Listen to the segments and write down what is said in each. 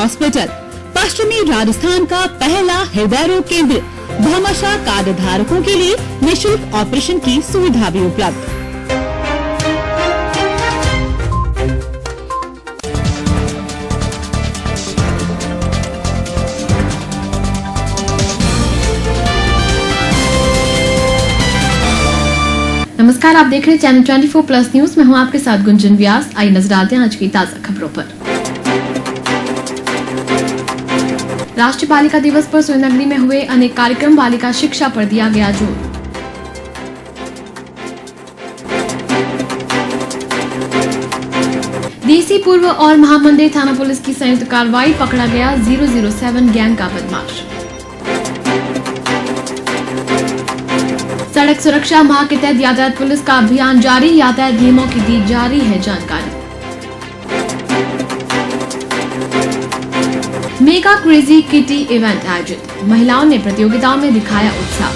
Hospital, पश्चिमी राजस्थान का पहला हृदय रोग केंद्र, भामाशाह कार्ड धारकों के लिए निःशुल्क ऑपरेशन की सुविधा भी उपलब्ध। नमस्कार, आप देख रहे हैं चैनल 24+ न्यूज में हूं आपके साथ गुंजन व्यास। आइए नजर डालते हैं आज की ताजा खबरों पर। राष्ट्रीय बालिका दिवस पर सुरेंद्रनगरी में हुए अनेक कार्यक्रम, बालिका शिक्षा पर दिया गया जोर। डीसी पूर्व और महामंदिर थाना पुलिस की संयुक्त कार्रवाई, पकड़ा गया 007 गैंग का बदमाश। सड़क सुरक्षा माह के तहत यातायात पुलिस का अभियान जारी, यातायात नियमों की दी जा रही है जानकारी। मेगा क्रेजी किटी इवेंट आयोजित, महिलाओं ने प्रतियोगिताओं में दिखाया उत्साह।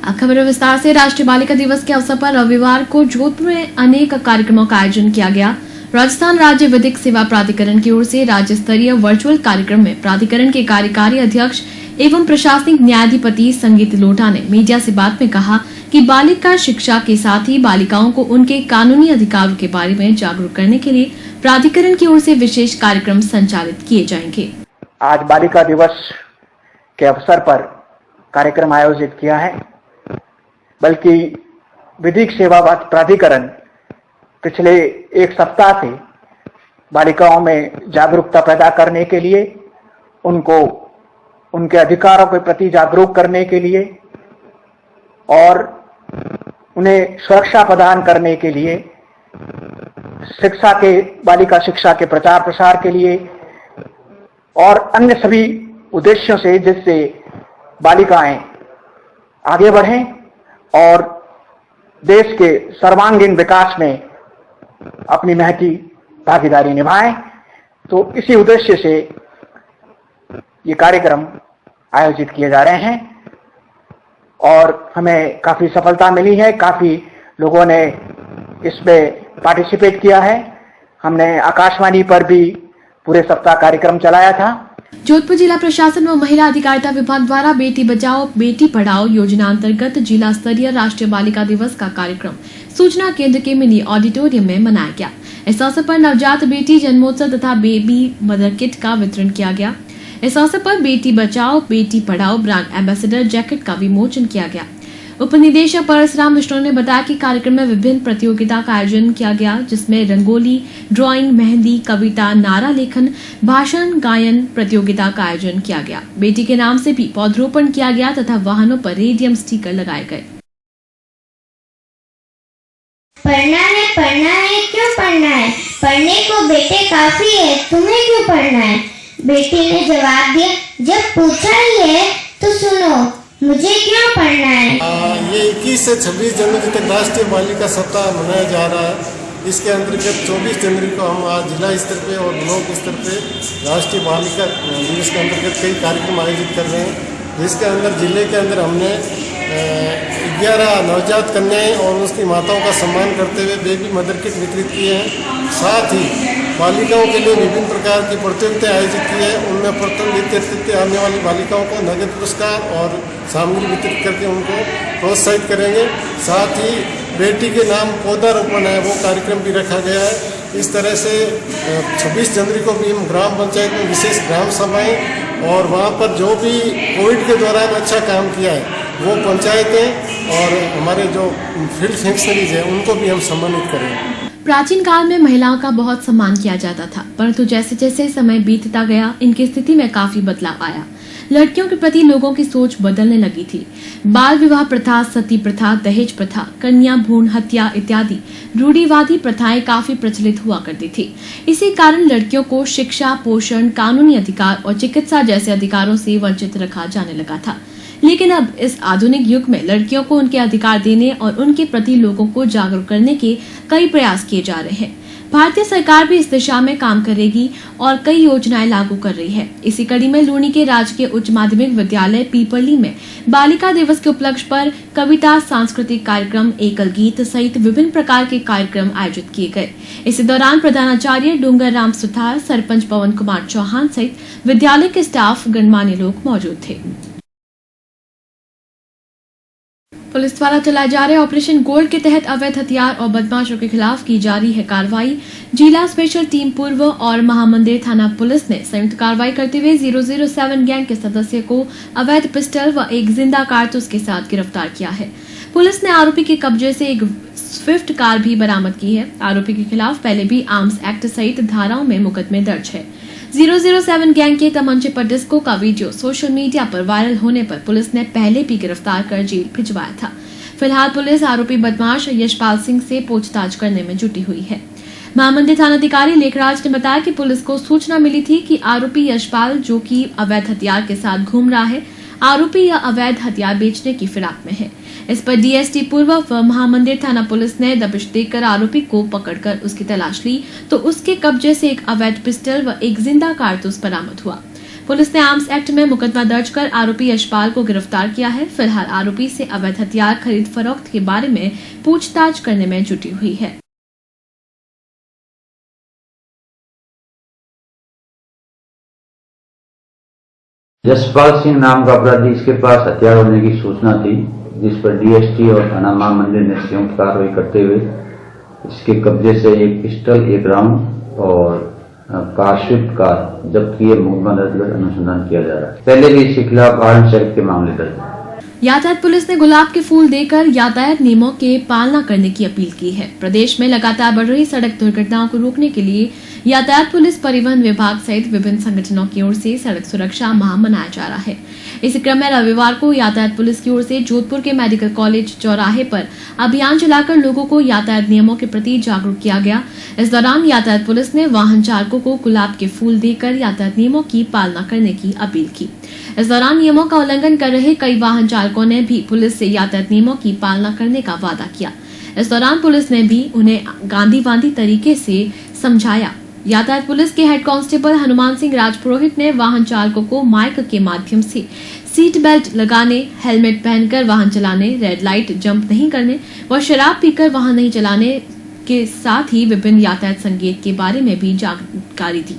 अब खबर विस्तार से। राष्ट्रीय बालिका दिवस के अवसर पर रविवार को जोधपुर में अनेक कार्यक्रमों का आयोजन किया गया। राजस्थान राज्य विधिक सेवा प्राधिकरण की ओर से राज्य स्तरीय वर्चुअल कार्यक्रम में प्राधिकरण के कार्यकारी अध्यक्ष एवं प्रशासनिक न्यायाधिपति संगीत लोढ़ा ने मीडिया से बात में कहा कि बालिका शिक्षा के साथ ही बालिकाओं को उनके कानूनी अधिकारों के बारे में जागरूक करने के लिए प्राधिकरण की ओर से विशेष कार्यक्रम संचालित किए जाएंगे। आज बालिका दिवस के अवसर पर कार्यक्रम आयोजित किया है, बल्कि विधिक सेवा प्राधिकरण पिछले एक सप्ताह से बालिकाओं में जागरूकता पैदा करने के लिए, उनको उनके अधिकारों के प्रति जागरूक करने के लिए और उन्हें सुरक्षा प्रदान करने के लिए, बालिका शिक्षा के प्रचार प्रसार के लिए और अन्य सभी उद्देश्यों से, जिससे बालिकाएं आगे बढ़ें और देश के सर्वांगीण विकास में अपनी महती भागीदारी निभाएं। तो इसी उद्देश्य से ये कार्यक्रम आयोजित किए जा रहे हैं और हमें काफी सफलता मिली है। काफी लोगों ने इसमें पार्टिसिपेट किया है। हमने आकाशवाणी पर भी पूरे सप्ताह कार्यक्रम चलाया था। जोधपुर जिला प्रशासन व महिला अधिकारिता विभाग द्वारा बेटी बचाओ बेटी पढ़ाओ योजना अंतर्गत जिला स्तरीय राष्ट्रीय बालिका दिवस का कार्यक्रम सूचना केंद्र के मिनी ऑडिटोरियम में मनाया गया। इस अवसर पर नवजात बेटी जन्मोत्सव तथा बेबी मदर किट का वितरण किया गया। इस अवसर पर Beti Bachao Beti Padhao brand ambassador jacket का विमोचन किया गया। उप निदेशक परसराम विष्णु ने बताया कि कार्यक्रम में विभिन्न प्रतियोगिता का आयोजन किया गया, जिसमें रंगोली, ड्राइंग, मेहंदी, कविता, नारा लेखन, भाषण, गायन प्रतियोगिता का आयोजन किया गया। बेटी के नाम से भी पौधरोपण किया गया तथा वाहनों पर रेडियम स्टिकर लगाए गए। पढ़ना है, क्यों पढ़ना है? पढ़ने को बेटे काफी है, तुम्हें क्यों पढ़ना है? बेटी ने जवाब दिया, जब पूछा ही है तो सुनो, मुझे क्यों पढ़ना है? ये 21 से 26 जनवरी तक राष्ट्रीय बालिका सप्ताह मनाया जा रहा है। इसके अंतर्गत 24 जनवरी को हम आज जिला स्तर पे और ब्लॉक स्तर पे राष्ट्रीय बालिका दिवस के अंतर्गत कई कार्यक्रम आयोजित कर रहे हैं, जिसके अंदर जिले के अंदर हमने 11 नवजात कन्याएं और उसकी माताओं का सम्मान करते हुए बेबी मदर किट वितरित किए हैं। साथ ही बालिकाओं के लिए विभिन्न प्रकार की प्रतियोगिताएं आयोजित की है। उनमें प्रथम द्वितीय तृतीय आने वाली बालिकाओं को नगद पुरस्कार और सामग्री वितरित करके उनको प्रोत्साहित करेंगे। साथ ही बेटी के नाम पौधारोपण है, वो कार्यक्रम भी रखा गया है। इस तरह से 26 जनवरी को भी हम ग्राम पंचायत में विशेष ग्राम सभाएं और वहाँ पर जो भी कोविड के दौरान अच्छा काम किया है वो पंचायतें और हमारे जो फील्ड फंक्शनरीज हैं उनको भी हम सम्मानित करेंगे। प्राचीन काल में महिलाओं का बहुत सम्मान किया जाता था, परंतु जैसे जैसे समय बीतता गया इनकी स्थिति में काफी बदलाव आया। लड़कियों के प्रति लोगों की सोच बदलने लगी थी। बाल विवाह प्रथा, सती प्रथा, दहेज प्रथा, कन्या भ्रूण हत्या इत्यादि रूढ़िवादी प्रथाएं काफी प्रचलित हुआ करती थी। इसी कारण लड़कियों को शिक्षा, पोषण, कानूनी अधिकार और चिकित्सा जैसे अधिकारों से वंचित रखा जाने लगा था। लेकिन अब इस आधुनिक युग में लड़कियों को उनके अधिकार देने और उनके प्रति लोगों को जागरूक करने के कई प्रयास किए जा रहे हैं। भारतीय सरकार भी इस दिशा में काम करेगी और कई योजनाएं लागू कर रही है। इसी कड़ी में लूनी के राजकीय उच्च माध्यमिक विद्यालय पीपली में बालिका दिवस के उपलक्ष्य पर कविता, सांस्कृतिक कार्यक्रम, एकल गीत सहित विभिन्न प्रकार के कार्यक्रम आयोजित किए गए। इसी दौरान प्रधानाचार्य डूंगर राम सुथार, सरपंच पवन कुमार चौहान सहित विद्यालय के स्टाफ, गणमान्य लोग मौजूद थे। पुलिस द्वारा चलाए जा रहे ऑपरेशन गोल्ड के तहत अवैध हथियार और बदमाशों के खिलाफ की जा रही है कार्रवाई। जिला स्पेशल टीम पूर्व और महामंदिर थाना पुलिस ने संयुक्त कार्रवाई करते हुए 007 गैंग के सदस्य को अवैध पिस्टल व एक जिंदा कारतूस के साथ गिरफ्तार किया है। पुलिस ने आरोपी के कब्जे से एक स्विफ्ट कार भी बरामद की है। आरोपी के खिलाफ पहले भी आर्म्स एक्ट सहित धाराओं में मुकदमे दर्ज है। 007 गैंग के तमंचे पर डिस्को का वीडियो सोशल मीडिया पर वायरल होने पर पुलिस ने पहले भी गिरफ्तार कर जेल भिजवाया था। फिलहाल पुलिस आरोपी बदमाश यशपाल सिंह से पूछताछ करने में जुटी हुई है। महामंदिर थानाधिकारी लेखराज ने बताया कि पुलिस को सूचना मिली थी कि आरोपी यशपाल, जो कि अवैध हथियार के साथ घूम रहा है, आरोपी यह अवैध हथियार बेचने की फिराक में है। इस पर डीएसटी पूर्व व महामंदिर थाना पुलिस ने दबिश देकर आरोपी को पकड़कर उसकी तलाश ली तो उसके कब्जे से एक अवैध पिस्टल व एक जिंदा कारतूस बरामद हुआ। पुलिस ने आर्म्स एक्ट में मुकदमा दर्ज कर आरोपी यशपाल को गिरफ्तार किया है। फिलहाल आरोपी से अवैध हथियार खरीद फरोख्त के बारे में पूछताछ करने में जुटी हुई है। यशपाल सिंह नाम का अपराधी, इसके पास हथियार होने की सूचना थी, जिस पर डीएसटी और थाना महामंदिर ने संयुक्त कार्रवाई करते हुए इसके कब्जे से एक पिस्टल, एक राउंड और स्विफ्ट कार जब्त किए मुकदमा दर्ज कर अनुसंधान किया जा रहा है। पहले भी इसके खिलाफ आर्म्स एक्ट के मामले दर्ज है। यातायात पुलिस ने गुलाब के फूल देकर यातायात नियमों के पालना करने की अपील की है। प्रदेश में लगातार बढ़ रही सड़क दुर्घटनाओं को रोकने के लिए यातायात पुलिस, परिवहन विभाग सहित विभिन्न संगठनों की ओर से सड़क सुरक्षा माह मनाया जा रहा है। इसी क्रम में रविवार को यातायात पुलिस की ओर से जोधपुर के मेडिकल कॉलेज चौराहे पर अभियान चलाकर लोगों को यातायात नियमों के प्रति जागरूक किया गया। इस दौरान यातायात पुलिस ने वाहन चालकों को गुलाब के फूल देकर यातायात नियमों की पालना करने की अपील की। इस दौरान नियमों का उल्लंघन कर रहे कई वाहन चालकों ने भी पुलिस से यातायात नियमों की पालना करने का वादा किया। इस दौरान पुलिस ने भी उन्हें गांधीवादी तरीके से समझाया। यातायात पुलिस के हेड कांस्टेबल हनुमान सिंह राजपुरोहित ने वाहन चालकों को माइक के माध्यम से सीट बेल्ट लगाने, हेलमेट पहनकर वाहन चलाने, रेड लाइट जंप नहीं करने व शराब पीकर वाहन नहीं चलाने के साथ ही विभिन्न यातायात संकेत के बारे में भी जानकारी दी।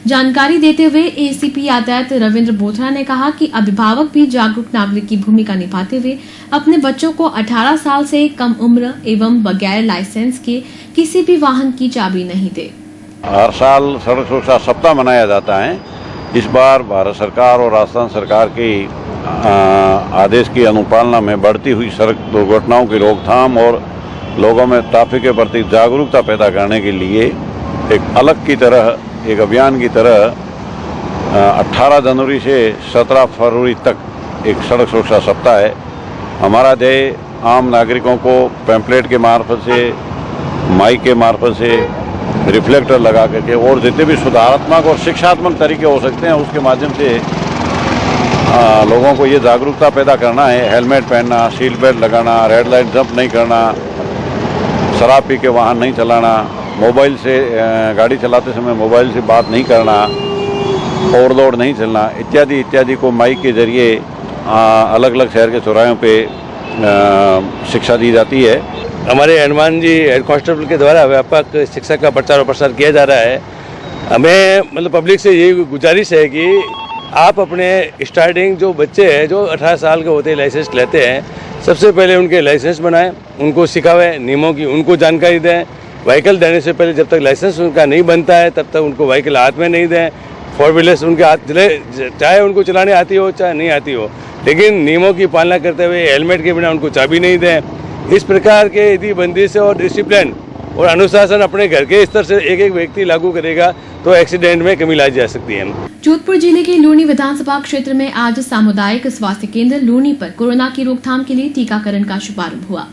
जानकारी देते हुए एसीपी यातायात रविंद्र बोथरा ने कहा कि अभिभावक भी जागरूक नागरिक की भूमिका निभाते हुए अपने बच्चों को 18 साल से कम उम्र एवं बगैर लाइसेंस के किसी भी वाहन की चाबी नहीं दे। हर साल सड़क सुरक्षा सप्ताह मनाया जाता है। इस बार भारत सरकार और राजस्थान सरकार के आदेश की अनुपालना में बढ़ती हुई सड़क दुर्घटनाओं की रोकथाम और लोगों में ट्रैफिक के प्रति जागरूकता पैदा करने के लिए एक अलग की तरह, एक अभियान की तरह 18 जनवरी से 17 फरवरी तक एक सड़क सुरक्षा सप्ताह है। हमारा ध्येय आम नागरिकों को पैम्पलेट के मार्फत से, माइक के मार्फत से, रिफ्लेक्टर लगा करके और जितने भी सुधारात्मक और शिक्षात्मक तरीके हो सकते हैं उसके माध्यम से लोगों को ये जागरूकता पैदा करना है। हेलमेट पहनना, सीट बेल्ट लगाना, रेड लाइट जंप नहीं करना, शराब पी के वाहन नहीं चलाना, मोबाइल से गाड़ी चलाते समय मोबाइल से बात नहीं करना, ओवर दौड़ नहीं चलना इत्यादि इत्यादि को माइक के जरिए अलग अलग शहर के चौराहों पे शिक्षा दी जाती है। हमारे हनुमान जी हेड कांस्टेबल के द्वारा व्यापक शिक्षा का प्रचार और प्रसार किया जा रहा है। हमें मतलब पब्लिक से ये गुजारिश है कि आप अपने स्टार्टिंग जो बच्चे हैं जो 18 साल के होते हैं लाइसेंस लेते हैं, सबसे पहले उनके लाइसेंस बनाएं, उनको सिखावें, नियमों की उनको जानकारी दें। व्हीकल देने से पहले जब तक लाइसेंस उनका नहीं बनता है तब तक उनको व्हीकल हाथ में नहीं दें। 4 व्हीलर्स उनके हाथ चले, चाहे उनको चलाने आती हो चाहे नहीं आती हो, लेकिन नियमों की पालना करते हुए हेलमेट के बिना उनको चाबी नहीं दें। इस प्रकार के यदि बंदिश और डिसिप्लिन और अनुशासन अपने घर के स्तर से एक एक व्यक्ति लागू करेगा तो एक्सीडेंट में कमी लाई जा सकती है। जोधपुर जिले के लूनी विधानसभा क्षेत्र में आज सामुदायिक स्वास्थ्य केंद्र लूनी पर कोरोना की रोकथाम के लिए टीकाकरण का शुभारंभ हुआ।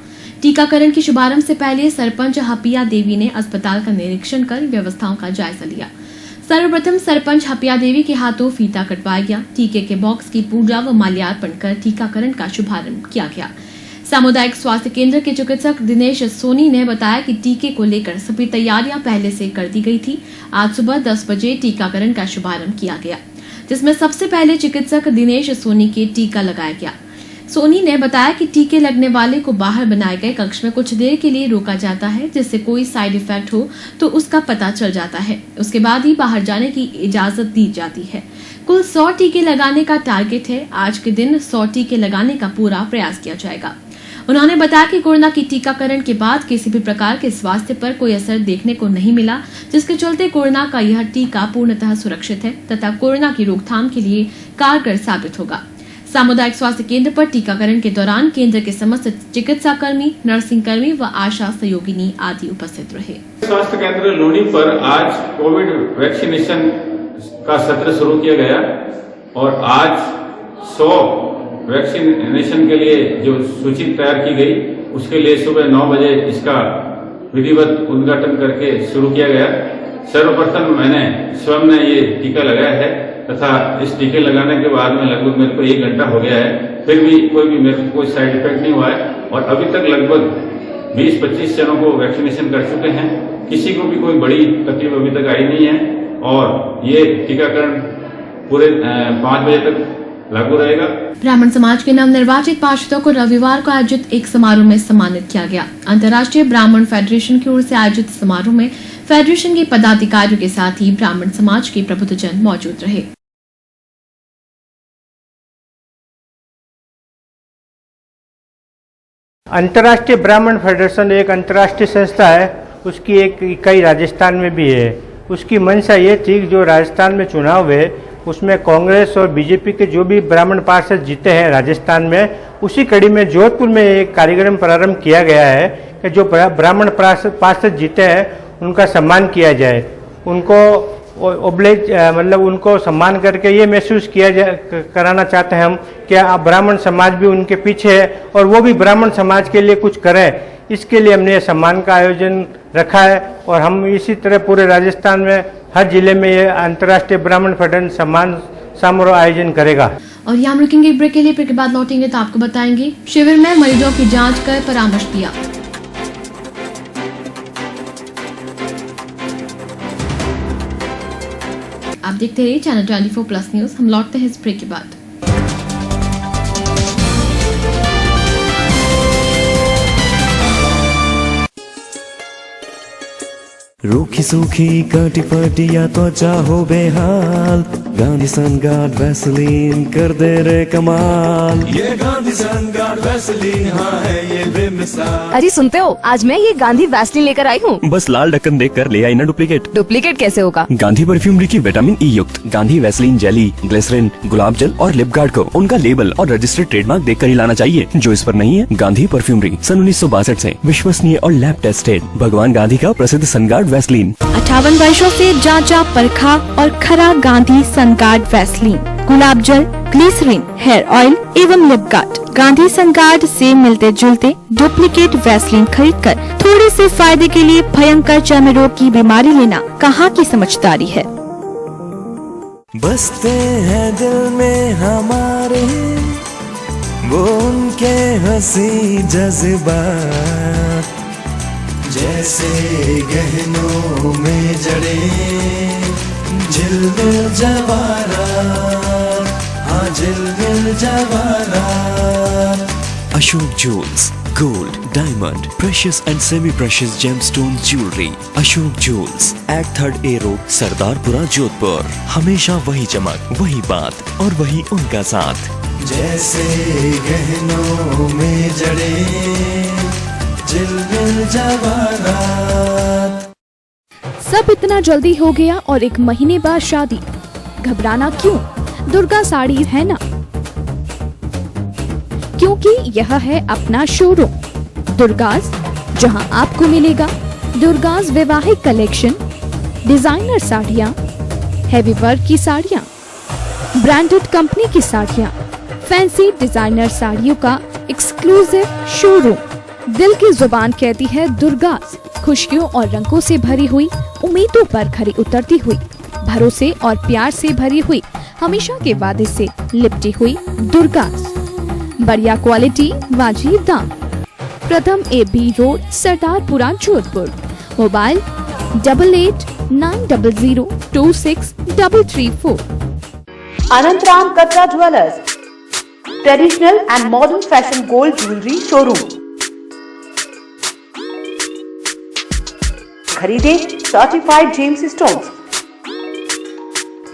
टीकाकरण के शुभारंभ से पहले सरपंच हपिया देवी ने अस्पताल का निरीक्षण कर व्यवस्थाओं का जायजा लिया। सर्वप्रथम सरपंच हपिया देवी के हाथों फीता कटवाया गया। टीके के बॉक्स की पूजा व माल्यार्पण कर टीकाकरण का शुभारंभ किया गया। सामुदायिक स्वास्थ्य केंद्र के चिकित्सक दिनेश सोनी ने बताया कि टीके को लेकर सभी तैयारियां पहले से कर दी गई थी। आज सुबह 10 बजे टीकाकरण का शुभारंभ किया गया, जिसमें सबसे पहले चिकित्सक दिनेश सोनी के टीका लगाया गया। सोनी ने बताया कि टीके लगने वाले को बाहर बनाए गए कक्ष में कुछ देर के लिए रोका जाता है, जिससे कोई साइड इफेक्ट हो तो उसका पता चल जाता है। उसके बाद ही बाहर जाने की इजाजत दी जाती है। कुल 100 टीके लगाने का टारगेट है। आज के दिन 100 टीके लगाने का पूरा प्रयास किया जाएगा। उन्होंने बताया कि कोरोना की टीकाकरण के बाद किसी भी प्रकार के स्वास्थ्य पर कोई असर देखने को नहीं मिला, जिसके चलते कोरोना का यह टीका पूर्णतः सुरक्षित है तथा कोरोना की रोकथाम के लिए कारगर साबित होगा। सामुदायिक स्वास्थ्य केंद्र पर टीकाकरण के दौरान केंद्र के समस्त चिकित्सा कर्मी, नर्सिंग कर्मी व आशा सहयोगिनी आदि उपस्थित रहे। स्वास्थ्य केंद्र लूनी पर आज कोविड वैक्सीनेशन का सत्र शुरू किया गया और आज 100 वैक्सीनेशन के लिए जो सूची तैयार की गई, उसके लिए सुबह 9 बजे इसका विधिवत उद्घाटन करके शुरू किया गया। सर्वप्रथम मैंने स्वयं ने ये टीका लगाया है तथा इस टीके लगाने के बाद में लगभग मेरे को 1 घंटा हो गया है, फिर भी मेरे को कोई साइड इफेक्ट नहीं हुआ है और अभी तक लगभग 20-25 जनों को वैक्सीनेशन कर चुके हैं। किसी को भी कोई बड़ी तकलीफ अभी तक आई नहीं है और ये टीकाकरण पूरे 5 बजे तक लागू रहेगा। ब्राह्मण समाज के नवनिर्वाचित पार्षदों को रविवार को आयोजित एक समारोह में सम्मानित किया गया। अंतर्राष्ट्रीय ब्राह्मण फेडरेशन की ओर से आयोजित समारोह में फेडरेशन के पदाधिकारियों के साथ ही ब्राह्मण समाज के प्रबुद्धजन मौजूद रहे। अंतर्राष्ट्रीय ब्राह्मण फेडरेशन एक अंतर्राष्ट्रीय संस्था है। उसकी एक इकाई राजस्थान में भी है। उसकी मंशा ये थी कि जो राजस्थान में चुनाव हुए उसमें कांग्रेस और बीजेपी के जो भी ब्राह्मण पार्षद जीते हैं राजस्थान में, उसी कड़ी में जोधपुर में एक कार्यक्रम प्रारंभ किया गया है कि जो ब्राह्मण पार्षद जीते हैं उनका सम्मान किया जाए। उनको ओब्लेज मतलब उनको सम्मान करके ये महसूस कराना चाहते हैं हम कि आप ब्राह्मण समाज भी उनके पीछे है और वो भी ब्राह्मण समाज के लिए कुछ करें। इसके लिए हमने ये सम्मान का आयोजन रखा है और हम इसी तरह पूरे राजस्थान में हर जिले में ये अंतर्राष्ट्रीय ब्राह्मण फेडरेशन सम्मान समारोह आयोजन करेगा। और यहाँ हम रुकेंगे ब्रेक के लिए, फिर के बाद लौटेंगे तो आपको बताएंगे। शिविर में मरीजों की जांच कर परामर्श दिया। आप देखते रहिए चैनल 24+ न्यूज। हम लौटते हैं इस ब्रेक के बाद। रूखी सूखी काटी पाटी या त्वचा हो बेहाल, गांधी सनगार्ड वैसलीन कर दे रे कमाल। ये गांधी सनगार्ड वैसलीन हाँ है ये बेमिसाल। अरे सुनते हो, आज मैं ये गांधी वैसलीन लेकर आई हूँ। बस लाल ढक्कन देख कर ले आई ना डुप्लीकेट। डुप्लीकेट कैसे होगा? गांधी परफ्यूमरी की विटामिन ई युक्त गांधी वैसलीन जेली, ग्लिसरीन, गुलाब जल और लिप गार्ड को उनका लेबल और रजिस्टर्ड ट्रेडमार्क देख कर ही लाना चाहिए। जो इस पर नहीं है, गांधी परफ्यूमरी सन 1962 से विश्वसनीय और लैब टेस्टेड भगवान गांधी का प्रसिद्ध सनगार्ड वैसलीन। 58 वर्षों से जांचा परखा और खरा गांधी सनगार्ड वैसलीन, गुलाब जल, ग्लिसरीन, हेयर ऑयल एवं लिप गार्ड। गांधी सनगार्ड से मिलते जुलते डुप्लीकेट वैसलीन खरीदकर थोड़े से फायदे के लिए भयंकर चर्म रोग की बीमारी लेना कहाँ की समझदारी है। बसते हैं दिल में हमारे वो उनके हंसी जज्बात, जैसे गहनों में जड़े झिलमिल जवाहरात, हाँ झिलमिल जवाहरात। Ashok jewels, gold, diamond, precious and semi precious gemstone jewellery. Ashok jewels, act 3rd A road, Sardarpura, Jodhpur. हमेशा वही चमक, वही बात और वही उनका साथ, जैसे गहनों में जड़े झिलमिल जवाहरात। सब इतना जल्दी हो गया और 1 महीने बाद शादी, घबराना क्यों? दुर्गा साड़ी है ना, क्योंकि यह है अपना शोरूम दुर्गास, जहां आपको मिलेगा दुर्गास वैवाहिक कलेक्शन, डिजाइनर साड़ियाँ, हैवी वर्क की साड़ियाँ, ब्रांडेड कंपनी की साड़ियाँ, फैंसी डिजाइनर साड़ियों का एक्सक्लूसिव शोरूम। दिल की जुबान कहती है दुर्गास, खुशियों और रंगों से भरी हुई, उम्मीदों पर खरी उतरती हुई, भरोसे और प्यार से भरी हुई, हमेशा के वादे से लिपटी हुई दुर्गास। बढ़िया क्वालिटी, वाजिब दाम। प्रथम AB road, Sardarpura, Jodhpur. Mobile 8890026334। Anantaram Katra jewellers, traditional and modern fashion gold jewellery showroom. खरीदे सर्टिफाइड जेम्स स्टोन्स,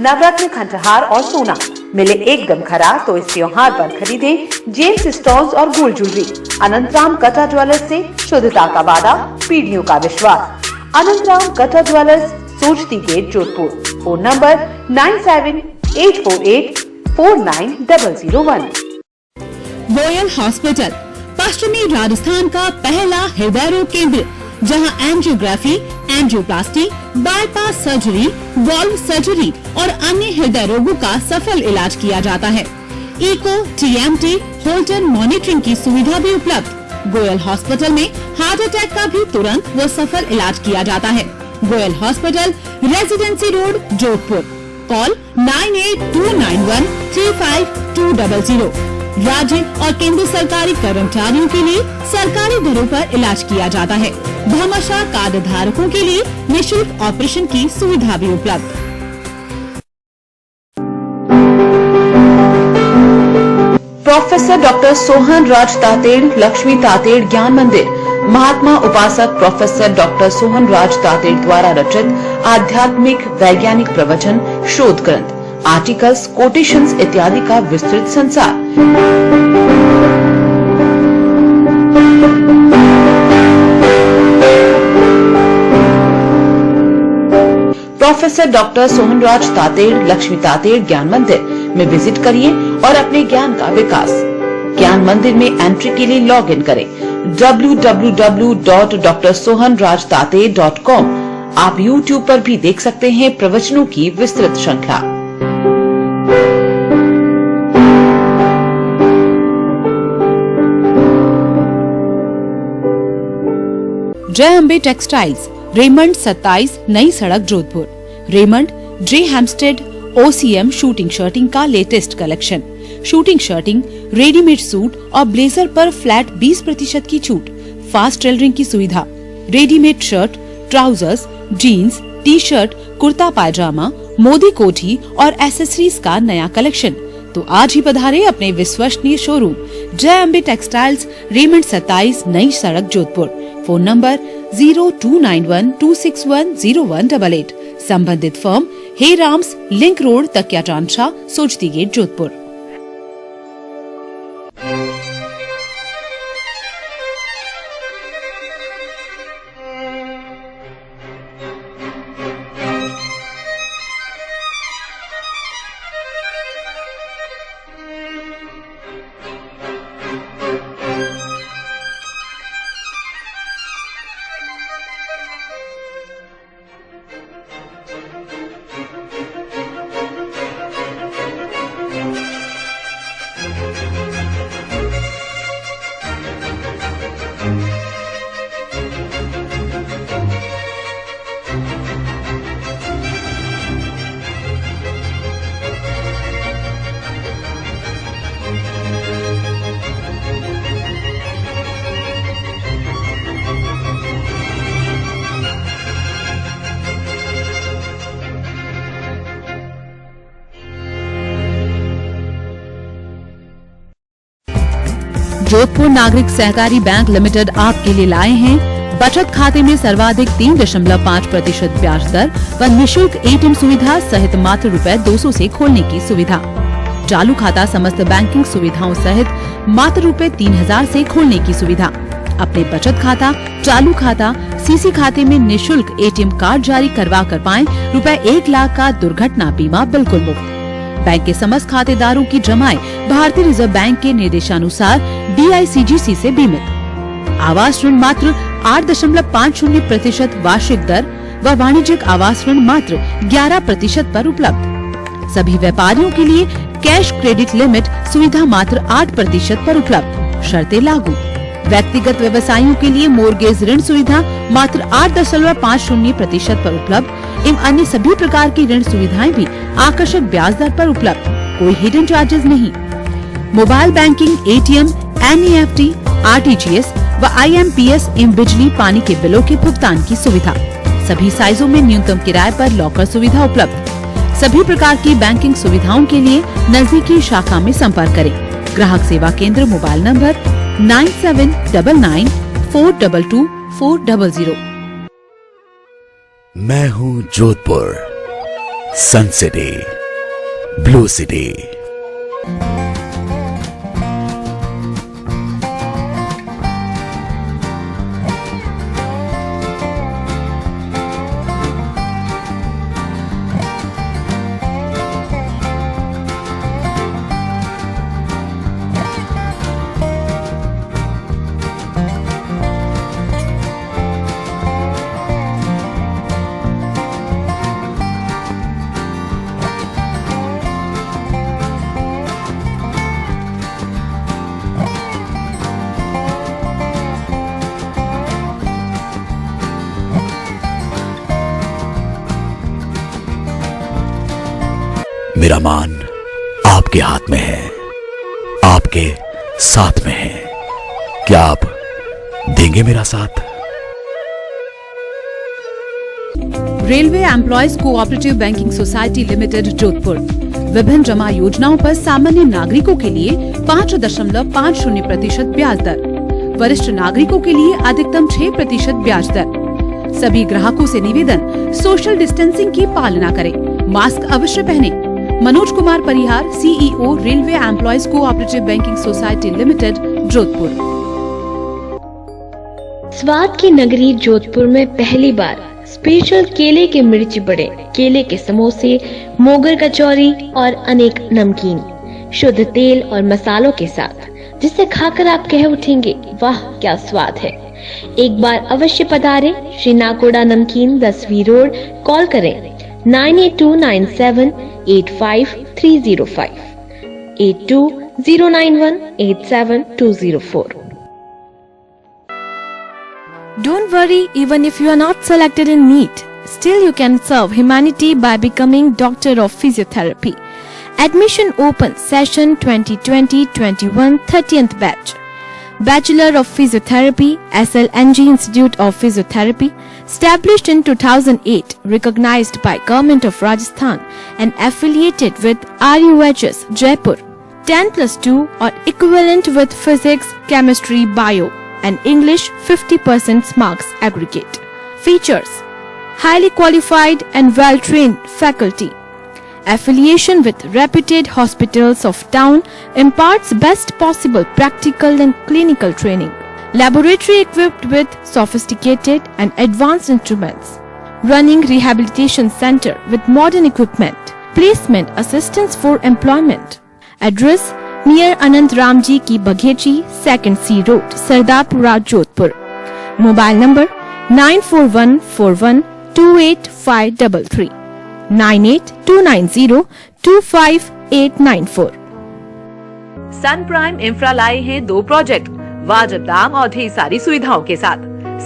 नवरत्न खंडहार और सोना मिले एकदम खराब, तो इस त्योहार पर खरीदे जेम्स स्टोन्स और gold jewellery. Anantram Katra jewellers से शुद्धता का वादा, पीढ़ियों का विश्वास। Anantram Katra jewellers, Sojati gate, Jodhpur. Phone number 9784849001। Goyal hospital, पश्चिमी राजस्थान का पहला हृदय रोग केंद्र, जहां angiography, angioplasty, bypass surgery, valve surgery और अन्य हृदय रोगों का सफल इलाज किया जाता है। इको, TMT, होल्टर मॉनिटरिंग की सुविधा भी उपलब्ध। गोयल हॉस्पिटल में हार्ट अटैक का भी तुरंत व सफल इलाज किया जाता है। Goyal hospital, residency road, Jodhpur. Call 9829135200। राज्य और केंद्र सरकारी कर्मचारियों के लिए सरकारी दरों पर इलाज किया जाता है। भामाशाह कार्ड धारकों के लिए निःशुल्क ऑपरेशन की सुविधा भी उपलब्ध। Professor doctor Sohan Raj Tated, Lakshmi Tated Gyan Mandir. महात्मा उपासक प्रोफेसर डॉक्टर सोहन राज तातेड़ द्वारा रचित आध्यात्मिक वैज्ञानिक प्रवचन, शोध ग्रंथ, आर्टिकल्स, कोटेशंस इत्यादि का विस्तृत संसार। प्रोफेसर डॉक्टर सोहनराज तातेड़, लक्ष्मी तातेड़ ज्ञान मंदिर में विजिट करिए और अपने ज्ञान का विकास। ज्ञान मंदिर में एंट्री के लिए लॉग इन करें www.drsohanrajtate.com। आप YouTube पर भी देख सकते हैं प्रवचनों की विस्तृत श्रृंखला। जय अम्बे टेक्सटाइल्स, रेमंड 27, नई सड़क, Jodhpur. Raymond, J Hampstead, OCM suiting shirting का latest collection. Suiting shirting, readymade suit और ब्लेजर पर फ्लैट 20% की छूट, फास्ट टेलरिंग की सुविधा, readymade shirt, trousers, jeans, T shirt, kurta pajama, Modi कोठी और एसेसरीज का नया कलेक्शन। तो आज ही पधारे अपने विश्वसनीय शोरूम जय अम्बे टेक्सटाइल्स, रेमंड 27, नई सड़क, जोधपुर। Phone number 029126100188। संबंधित फर्म हे राम्स, लिंक रोड, तकिया टांचा, सोचती गेट, जोधपुर। जोधपुर नागरिक सहकारी बैंक लिमिटेड आपके लिए लाए हैं बचत खाते में सर्वाधिक 3.5% ब्याज दर व निःशुल्क ATM सुविधा सहित मात्र ₹200 से खोलने की सुविधा। चालू खाता समस्त बैंकिंग सुविधाओं सहित मात्र ₹3000 से खोलने की सुविधा। अपने बचत खाता, चालू खाता, CC खाते में निःशुल्क ATM कार्ड जारी करवा कर पाएं ₹1 लाख का दुर्घटना बीमा बिल्कुल मुफ्त। बैंक के समस्त खातेदारों की जमाएं भारतीय रिजर्व बैंक के निर्देशानुसार DICGC से बीमित। आवास ऋण मात्र 8.50% वार्षिक दर व वाणिज्यिक आवास ऋण मात्र 11% पर उपलब्ध। सभी व्यापारियों के लिए कैश क्रेडिट लिमिट सुविधा मात्र 8% पर उपलब्ध। शर्तें लागू। व्यक्तिगत व्यवसायियों के लिए मोर्गेज ऋण सुविधा मात्र 8.50% पर उपलब्ध एवं अन्य सभी प्रकार की ऋण सुविधाएं भी आकर्षक ब्याज दर पर उपलब्ध। कोई हिडन चार्जेस नहीं। Mobile banking, ATM, NEFT, RTGS व IMPS एवं बिजली पानी के बिलों के भुगतान की सुविधा। सभी साइजों में न्यूनतम किराए पर लॉकर सुविधा उपलब्ध। सभी प्रकार की बैंकिंग सुविधाओं के लिए नजदीकी शाखा में संपर्क करें। ग्राहक सेवा केंद्र, मोबाइल नंबर 9799422400। मैं हूँ जोधपुर, सन सिटी, ब्लू सिटी। मेरा मान आपके हाथ में है, आपके साथ में है। क्या आप देंगे मेरा साथ? Railway employees cooperative banking society limited, Jodhpur. विभिन्न जमा योजनाओं पर सामान्य नागरिकों के लिए 5.50% ब्याज दर, वरिष्ठ नागरिकों के लिए अधिकतम 6% ब्याज दर। सभी ग्राहकों से निवेदन, सोशल डिस्टेंसिंग की पालना करें, मास्क अवश्य पहने। मनोज कुमार परिहार, CEO, railway employees cooperative banking society limited, Jodhpur. स्वाद की नगरी जोधपुर में पहली बार स्पेशल केले के मिर्ची बड़े, केले के समोसे, मोगर कचौरी और अनेक नमकीन शुद्ध तेल और मसालों के साथ, जिसे खाकर आप कह उठेंगे, वाह क्या स्वाद है। एक बार अवश्य पधारें। श्री नाकोड़ा नमकीन, 10वीं रोड। कॉल करें 9829785305, 8209187204. Don't worry, even if you are not selected in NEET, still you can serve humanity by becoming Doctor of Physiotherapy. Admission open session 2020-21 30th batch. Bachelor of Physiotherapy, SLNG Institute of Physiotherapy, established in 2008, recognized by Government of Rajasthan and affiliated with RUHS Jaipur. 10+2 or equivalent with Physics, Chemistry, Bio and English 50% marks aggregate. Features: highly qualified and well-trained faculty. Affiliation with reputed hospitals of town imparts best possible practical and clinical training. Laboratory equipped with sophisticated and advanced instruments. Running rehabilitation center with modern equipment. Placement assistance for employment. Address: near Anant Ramji Ki Baghechi, 2nd C Road, Sardarpura, Jodhpur. Mobile number 9414128533, 9829025894. Sun prime infra लाए हैं 2 project वाजिब दाम और ढेर सारी सुविधाओं के साथ।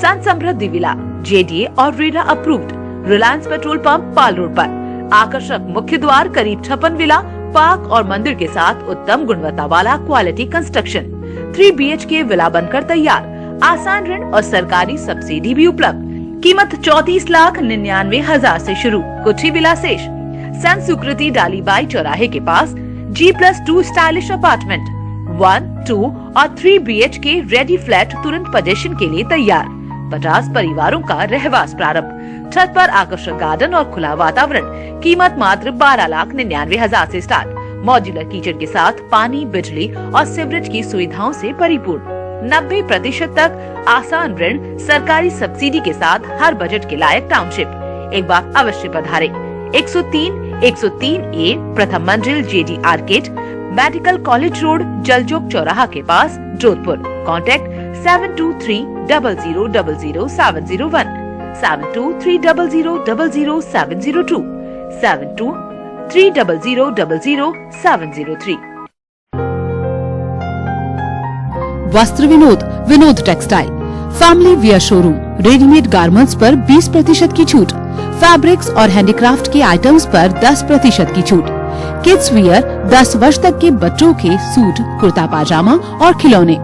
सन समृद्धि विला, JDA और RERA approved, Reliance petrol pump, Pal road पर। आकर्षक मुख्य द्वार, करीब 56 विला, पार्क और मंदिर के साथ उत्तम गुणवत्ता वाला क्वालिटी कंस्ट्रक्शन। 3 BHK विला बनकर तैयार। आसान ऋण और सरकारी सब्सिडी भी उपलब्ध। कीमत 34,99,000 से शुरू। कुछ ही विला शेष। सन सुकृति डालीबाई चौराहे के पास G+2 स्टाइलिश अपार्टमेंट, 1, 2 और 3 BHK रेडी फ्लैट तुरंत पोजीशन के लिए तैयार। 50 परिवारों का रहवास प्रारंभ। छत पर आकर्षक गार्डन और खुला वातावरण। कीमत मात्र 12,99,000 से स्टार्ट। मॉड्यूलर किचन के साथ पानी, बिजली और सीवरेज की सुविधाओं से परिपूर्ण। 90% तक आसान ऋण, सरकारी सब्सिडी के साथ हर बजट के लायक टाउनशिप। एक बार अवश्य पधारें। 103A प्रथम मंजिल, JD arcade, medical college road, Jaljog चौराहा के पास, जोधपुर। कॉन्टैक्ट 7230000701, 7230000702, 7230000703। वस्त्र Vinod, Vinod textile, family wear showroom. Readymade garments पर 20% की छूट। फैब्रिक्स और हैंडीक्राफ्ट के आइटम्स पर 10% की छूट। किड्स वियर 10 वर्ष तक के बच्चों के सूट, कुर्ता पाजामा और खिलौने।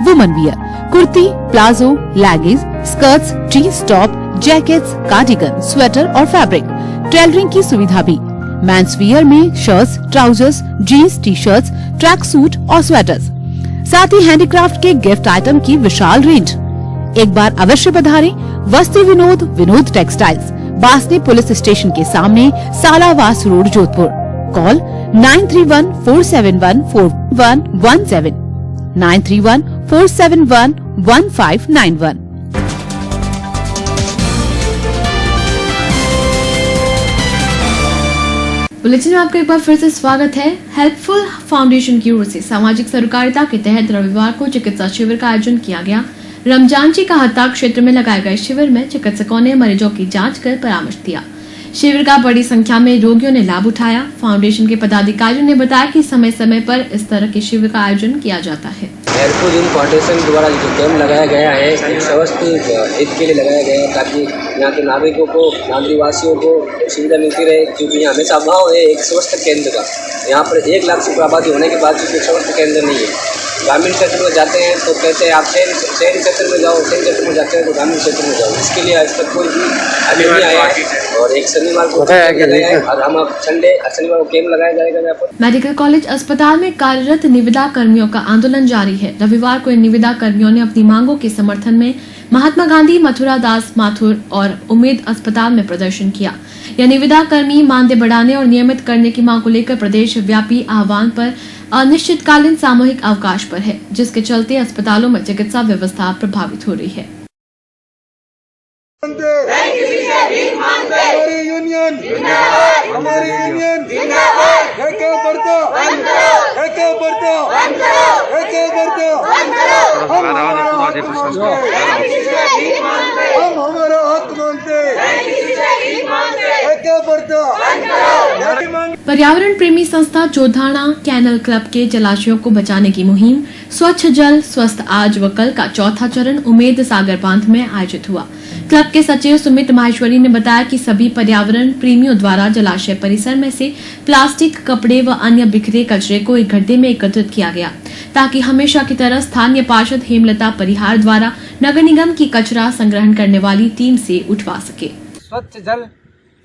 Woman wear kurti, palazzo, leggings, skirts, jeans top, jackets, cardigan, sweater और फैब्रिक। टेलरिंग की सुविधा भी। मेंस वियर में shirts, trousers, jeans, T shirts, track suit और स्वेटर्स। साथ ही हैंडीक्राफ्ट के गिफ्ट आइटम की विशाल रेंज। एक बार अवश्य पधारें Vastra Vinod Vinod textiles, Basni police station के सामने, Salawas road, Jodhpur. Call 9314714117, 9314711591। Bulletin में आपका एक बार फिर से स्वागत है। हेल्पफुल फाउंडेशन की ओर से सामाजिक सरोकारिता के तहत रविवार को चिकित्सा शिविर का आयोजन किया गया। रमजानची का हत्ता क्षेत्र में लगाए गए शिविर में चिकित्सकों ने मरीजों की जांच कर परामर्श दिया। शिविर का बड़ी संख्या में रोगियों ने लाभ उठाया। फाउंडेशन के पदाधिकारियों ने बताया कि समय समय पर इस तरह के शिविर का आयोजन किया जाता है। हेल्पफुल फाउंडेशन द्वारा जो कैंप लगाया गया है, एक स्वस्थ हित के लिए लगाया गया है, ताकि यहाँ के नागरिकों को, नागरिकवासियों को सुविधा मिलती रहे। क्योंकि यहाँ हमेशा अभाव है एक स्वास्थ्य केंद्र का। यहाँ पर 1 लाख से आबादी होने के बाद भी स्वास्थ्य केंद्र नहीं है। ग्रामीण क्षेत्र में जाते हैं तो कहते हैं आप शहरी क्षेत्र में जाओ, शहरी क्षेत्र में जाते हैं तो ग्रामीण क्षेत्र में जाओ। इसके लिए आज तक कोई भी अभी नहीं आया है। और एक शनिवार को लगाया है और हम शनिवार को कैंप लगाया जाएगा यहाँ पर। मेडिकल कॉलेज अस्पताल में कार्यरत निविदा कर्मियों का आंदोलन जारी है। रविवार को इन निविदा कर्मियों ने अपनी मांगों के समर्थन में महात्मा गांधी, मथुरा दास माथुर और उम्मीद अस्पताल में प्रदर्शन किया। यह निविदा कर्मी मानदेय बढ़ाने और नियमित करने की मांग को लेकर प्रदेश व्यापी आह्वान पर अनिश्चितकालीन सामूहिक अवकाश पर है, जिसके चलते अस्पतालों में चिकित्सा व्यवस्था प्रभावित हो रही है। पर्यावरण प्रेमी संस्था जोधाना कैनल क्लब के जलाशयों को बचाने की मुहिम स्वच्छ जल स्वस्थ आज व कल का चौथा चरण उम्मीद सागर बांध में आयोजित हुआ। क्लब के सचिव सुमित माहेश्वरी ने बताया कि सभी पर्यावरण प्रेमियों द्वारा जलाशय परिसर में से प्लास्टिक, कपड़े व अन्य बिखरे कचरे को एक गड्ढे में एकत्रित किया गया, ताकि हमेशा की तरह स्थानीय पार्षद हेमलता परिहार द्वारा नगर निगम की कचरा संग्रहण करने वाली टीम से उठवा सके। स्वच्छ जल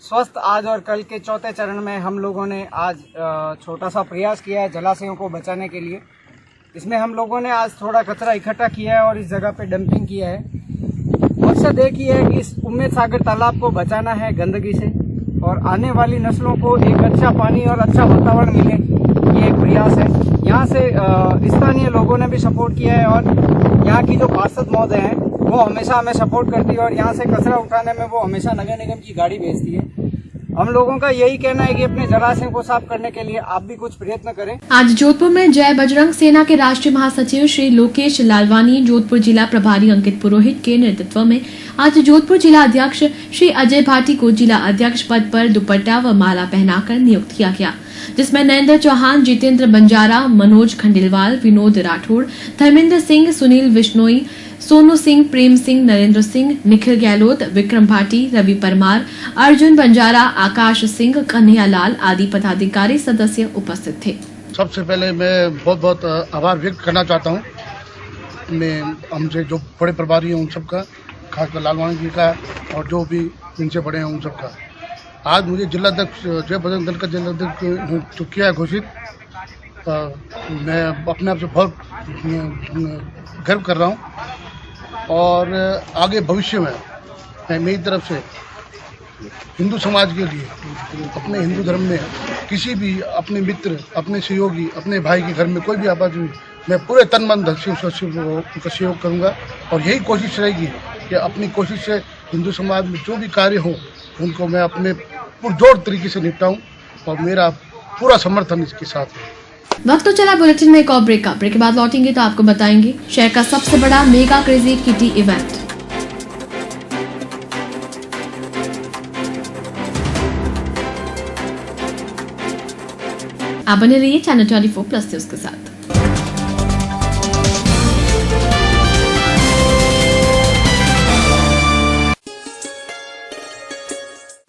स्वस्थ आज और कल के चौथे चरण में हम लोगों ने आज छोटा सा प्रयास किया है जलाशयों को बचाने के लिए। इसमें हम लोगों ने आज थोड़ा कचरा इकट्ठा किया है और इस जगह पे डंपिंग किया है। मकसद एक ही है कि इस उम्मीद सागर तालाब को बचाना है गंदगी से और आने वाली नस्लों को एक अच्छा पानी और अच्छा वातावरण मिले, ये एक प्रयास है। यहाँ से स्थानीय लोगों ने भी सपोर्ट किया है और यहाँ की जो पार्षद महोदय हैं वो हमेशा हमें सपोर्ट करती है और यहाँ से कचरा उठाने में वो हमेशा नगर निगम की गाड़ी भेजती है। हम लोगों का यही कहना है कि अपने जलाशयों को साफ करने के लिए आप भी कुछ प्रयत्न करें। आज जोधपुर में जय बजरंग सेना के राष्ट्रीय महासचिव श्री लोकेश लालवानी, जोधपुर जिला प्रभारी अंकित पुरोहित के नेतृत्व में आज जोधपुर जिला अध्यक्ष श्री अजय भाटी को जिला अध्यक्ष पद पर दुपट्टा व माला पहनाकर नियुक्त किया गया, जिसमें नरेंद्र चौहान, जितेंद्र बंजारा, मनोज खंडेलवाल, विनोद राठौड़, धर्मेंद्र सिंह, सुनील विश्नोई, सोनू सिंह, प्रेम सिंह, नरेंद्र सिंह, निखिल गहलोत, विक्रम भाटी, रवि परमार, अर्जुन बंजारा, आकाश सिंह, कन्हैया लाल आदि पदाधिकारी सदस्य उपस्थित थे। सबसे पहले मैं बहुत बहुत आभार व्यक्त करना चाहता हूँ हमसे जो बड़े प्रभारी हैं उन सबका, खासकर लालवानी जी का और जो भी इनसे बड़े हैं उन सबका। आज मुझे जिलाध्यक्ष जय बजरंग दल का जिलाध्यक्ष जो किया है घोषित, मैं अपने आप से बहुत गर्व कर रहा हूँ और आगे भविष्य में मैं मेरी तरफ से हिंदू समाज के लिए अपने हिंदू धर्म में किसी भी अपने मित्र, अपने सहयोगी, अपने भाई के घर में कोई भी आपदा हुई, मैं पूरे तन मन धन से उनका सहयोग करूँगा और यही कोशिश रहेगी कि अपनी कोशिश से हिंदू समाज में जो भी कार्य हो उनको मैं अपने पुरजोर तरीके से निपटाऊँ और मेरा पूरा समर्थन इसके साथ है। वक्त तो चला बुलेटिन में एक और ब्रेक के बाद लौटेंगे तो आपको बताएंगे शहर का सबसे बड़ा मेगा क्रेजी किटी इवेंट। आप बने रहिए चैनल 24+ न्यूज के साथ।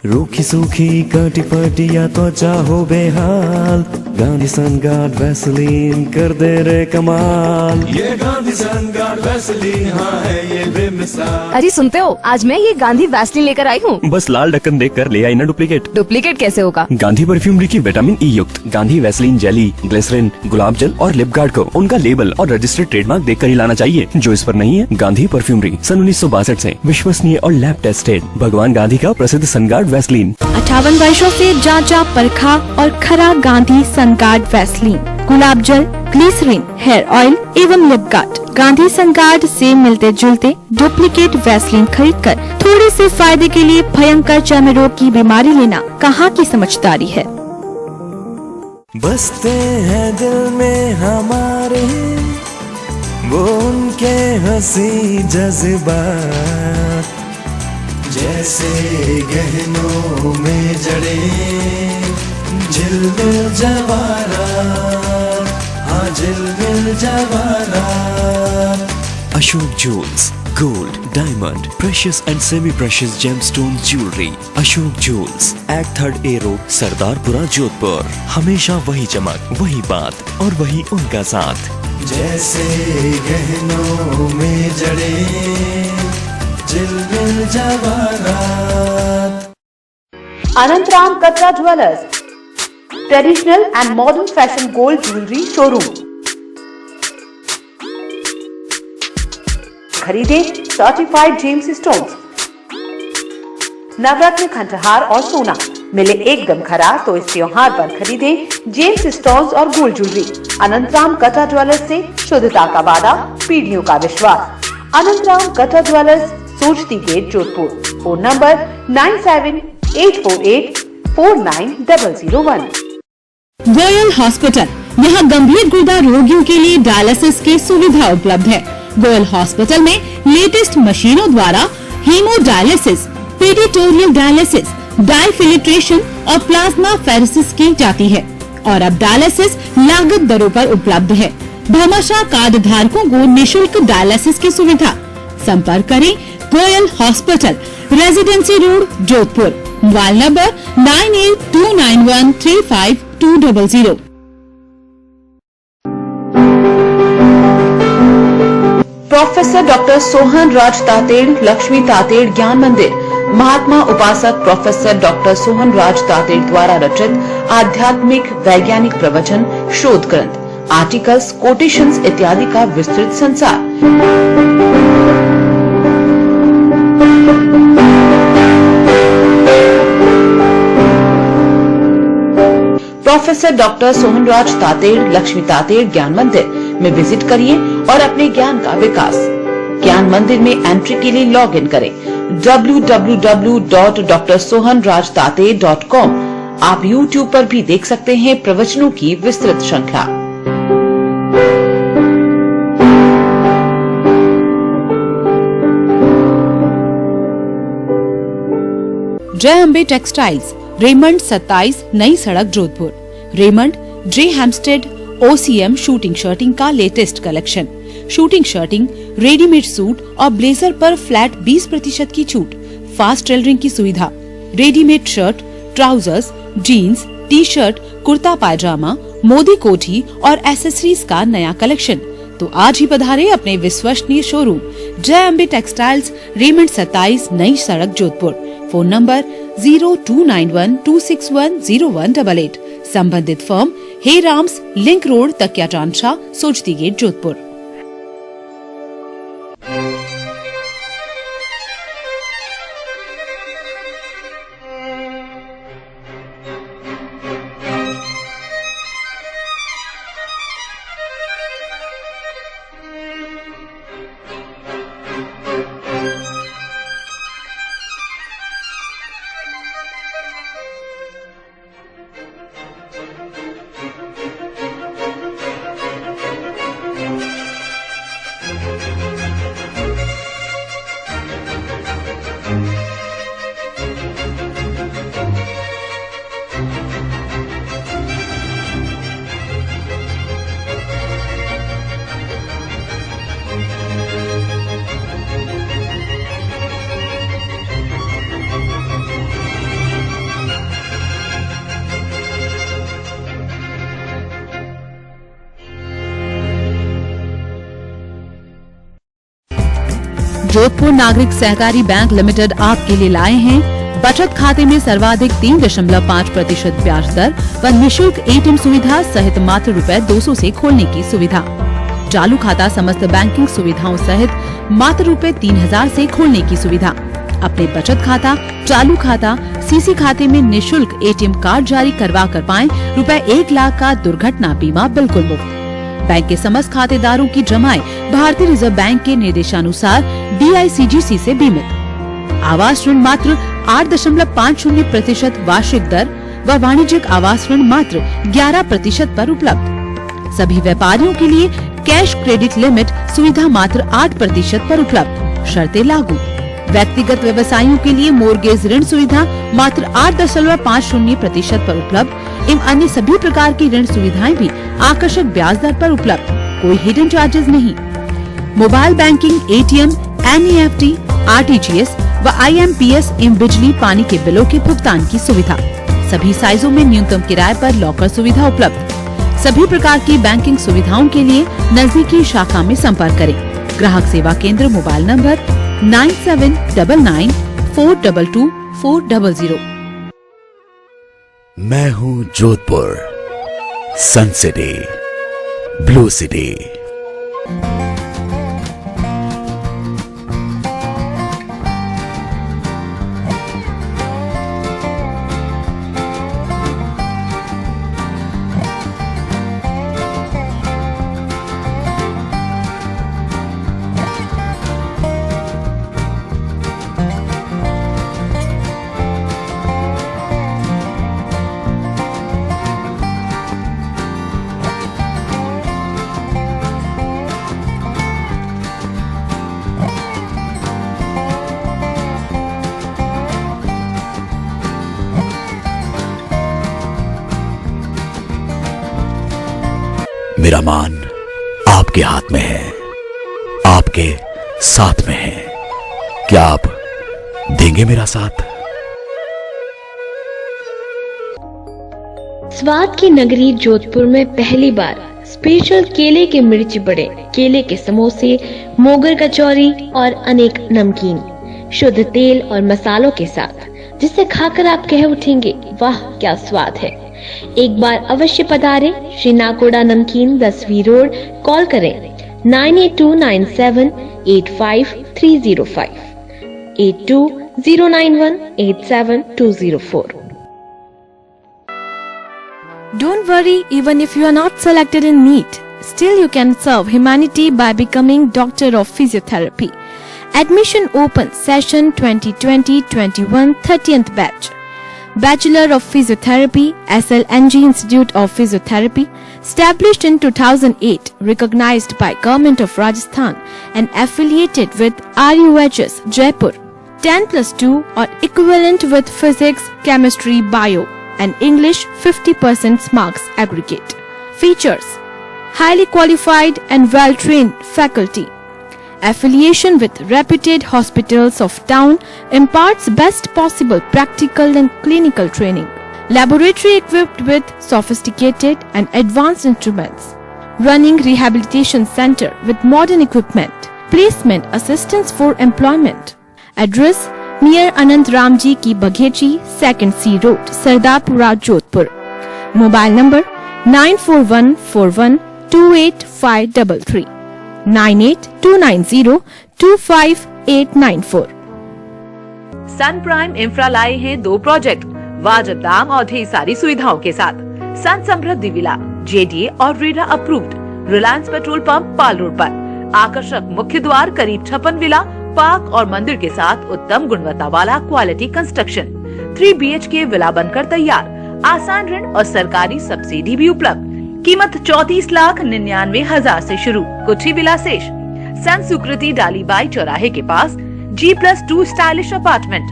रूखी सूखी कटी पटी या त्वचा हो बेहाल, गांधी सनगार्ड वैसलीन कर दे रे कमाल। ये गांधी सनगार्ड वैसलीन, हाँ है ये बेमिसाल। अरे सुनते हो, आज मैं ये गांधी वैसलीन लेकर आई हूँ। बस लाल ढक्कन देख कर ले आई ना डुप्लीकेट। डुप्लीकेट कैसे होगा? गांधी परफ्यूमरी की विटामिन ई युक्त गांधी वैसलीन जेली, ग्लिसरीन, गुलाब जल और लिप गार्ड को उनका लेबल और रजिस्टर्ड ट्रेडमार्क देख कर ही लाना चाहिए। जो इस पर नहीं है, गांधी परफ्यूमरी सन 1962 से विश्वसनीय और लैब टेस्टेड भगवान गांधी का प्रसिद्ध सनगार्ड वैसलीन। 58 वर्षों से जांचा परखा और खरा गांधी सनगार्ड वैसलीन, गुलाब जल, ग्लिसरीन, हेयर ऑयल एवं लिप गार्ड। गांधी सनगार्ड से मिलते जुलते डुप्लीकेट वैसलीन खरीदकर थोड़े से फायदे के लिए भयंकर चर्म रोग की बीमारी लेना कहाँ की समझदारी है। बसते हैं दिल में हमारे वो उनके हंसी जज्बात, जैसे गहनों में जड़े झिलमिल जवाहरात, हाँ झिलमिल जवाहरात। Ashok jewels, gold, diamond, precious and semi precious gemstone jewellery. Ashok jewels, act 3rd A road, Sardarpura, Jodhpur. हमेशा वही चमक, वही बात और वही उनका साथ, जैसे गहनों में जड़े झिलमिल जवाहरात। Anantaram Katra jewellers, traditional and modern fashion gold jewellery showroom. खरीदे सर्टिफाइड जेम्स स्टोन्स, नवरत्न खंडहार और सोना मिले एकदम खरा, तो इस त्योहार पर खरीदे जेम्स स्टोन्स और gold jewellery. Anantaram Katra jewellers से शुद्धता का वादा, पीढ़ियों का विश्वास। Anantaram Katra jewellers, Sojati gate, Jodhpur. Phone number 9784849001। Goyal hospital, यहाँ गंभीर गुर्दा रोगियों के लिए डायलिसिस की सुविधा उपलब्ध है। गोयल हॉस्पिटल में लेटेस्ट मशीनों द्वारा हीमोडायलिसिस, पेडिटोरियल डायलिसिस, डायफिल्ट्रेशन और प्लाज्मा फेरेसिस की जाती है और अब डायलिसिस लागत दरों पर उपलब्ध है। भामाशाह कार्ड धारकों को निशुल्क डायलिसिस की सुविधा। संपर्क करें Goyal hospital, residency road, Jodhpur. Mobile number 9829135200। Professor doctor Sohan Raj Tated, Lakshmi Tated Gyan Mandir. महात्मा उपासक प्रोफेसर डॉक्टर सोहन राज तातेड़ द्वारा रचित आध्यात्मिक वैज्ञानिक प्रवचन, शोध ग्रंथ, आर्टिकल्स, कोटेशंस इत्यादि का विस्तृत संसार। प्रोफेसर डॉक्टर सोहनराज तातेड़, लक्ष्मी तातेड़ ज्ञान मंदिर में विजिट करिए और अपने ज्ञान का विकास। ज्ञान मंदिर में एंट्री के लिए लॉग इन करें www.drsohanrajtate.com। आप YouTube पर भी देख सकते हैं प्रवचनों की विस्तृत श्रृंखला। जय अम्बे टेक्सटाइल्स, रेमंड 27, नई सड़क, Jodhpur. Raymond, J Hampstead, OCM suiting shirting का latest collection. Suiting shirting, readymade suit और ब्लेजर पर फ्लैट 20% की छूट, फास्ट टेलरिंग की सुविधा, readymade shirt, trousers, jeans, T shirt, kurta pajama, Modi कोठी और एसेसरीज का नया कलेक्शन। तो आज ही पधारे अपने विश्वसनीय शोरूम जय अम्बे टेक्सटाइल्स, रेमंड 27, नई सड़क, जोधपुर। Phone number 029126100188। संबंधित फर्म हे राम्स, लिंक रोड, तकिया टांचा, सोचती गेट, जोधपुर। जोधपुर नागरिक सहकारी बैंक लिमिटेड आपके लिए लाए हैं बचत खाते में सर्वाधिक 3.5% ब्याज दर व निःशुल्क एटीएम सुविधा सहित मात्र ₹200 से खोलने की सुविधा। चालू खाता समस्त बैंकिंग सुविधाओं सहित मात्र ₹3000 से खोलने की सुविधा। अपने बचत खाता, चालू खाता, सीसी खाते में निःशुल्क एटीएम कार्ड जारी करवा कर पाएं ₹1 लाख का दुर्घटना बीमा बिल्कुल मुफ्त। बैंक के समस्त खातेदारों की जमाएं भारतीय रिजर्व बैंक के निर्देशानुसार DICGC से बीमित। आवास ऋण मात्र 8.50% वार्षिक दर व वाणिज्यिक आवास ऋण मात्र 11% पर उपलब्ध। सभी व्यापारियों के लिए कैश क्रेडिट लिमिट सुविधा मात्र 8% पर उपलब्ध। शर्तें लागू। व्यक्तिगत व्यवसायियों के लिए मोर्गेज ऋण सुविधा मात्र 8.50% पर उपलब्ध एवं अन्य सभी प्रकार की ऋण सुविधाएं भी आकर्षक ब्याज दर पर उपलब्ध। कोई हिडन चार्जेस नहीं। Mobile banking, ATM, NEFT, RTGS व IMPS एवं बिजली पानी के बिलों के भुगतान की सुविधा। सभी साइजों में न्यूनतम किराए पर लॉकर सुविधा उपलब्ध। सभी प्रकार की बैंकिंग सुविधाओं के लिए नजदीकी शाखा में संपर्क करें। ग्राहक सेवा केंद्र, मोबाइल नंबर 9799422400। मैं हूं जोधपुर, सन सिटी, ब्लू सिटी। मेरा मान आपके हाथ में है, आपके साथ में है। क्या आप देंगे मेरा साथ? स्वाद की नगरी जोधपुर में पहली बार स्पेशल केले के मिर्ची बड़े, केले के समोसे, मोगर कचौरी और अनेक नमकीन शुद्ध तेल और मसालों के साथ, जिसे खाकर आप कह उठेंगे वाह क्या स्वाद है। एक बार अवश्य पधारें। श्री नाकोड़ा नमकीन, 10वीं रोड। कॉल करें 9829785305, 8209187204। Don't worry, even if you are not selected in NEET, still you can serve humanity by becoming Doctor of Physiotherapy. Admission open session 2020-21 30th batch. Bachelor of Physiotherapy, SLNG Institute of Physiotherapy, established in 2008, recognized by Government of Rajasthan and affiliated with RUHS Jaipur. 10+2 or equivalent with Physics, Chemistry, Bio and English 50% marks aggregate. Features: highly qualified and well-trained faculty. Affiliation with reputed hospitals of town imparts best possible practical and clinical training. Laboratory equipped with sophisticated and advanced instruments. Running rehabilitation center with modern equipment. Placement assistance for employment. Address: near Anant Ramji Ki Baghechi, 2nd C Road, Sardarpura, Jodhpur. Mobile number 9414128533. 9829025894। Sun prime infra लाए हैं 2 project वाजिब दाम और ढेर सारी सुविधाओं के साथ। सन समृद्धि विला JDA और RERA approved, Reliance petrol pump Pal road पर। आकर्षक मुख्य द्वार, करीब 56 विला, पार्क और मंदिर के साथ उत्तम गुणवत्ता वाला क्वालिटी कंस्ट्रक्शन। 3 BHK विला बनकर तैयार। आसान ऋण और सरकारी सब्सिडी भी उपलब्ध। कीमत 34,99,000 से शुरू। कुछ ही विला शेष। सन सुकृति डालीबाई चौराहे के पास G+2 स्टाइलिश अपार्टमेंट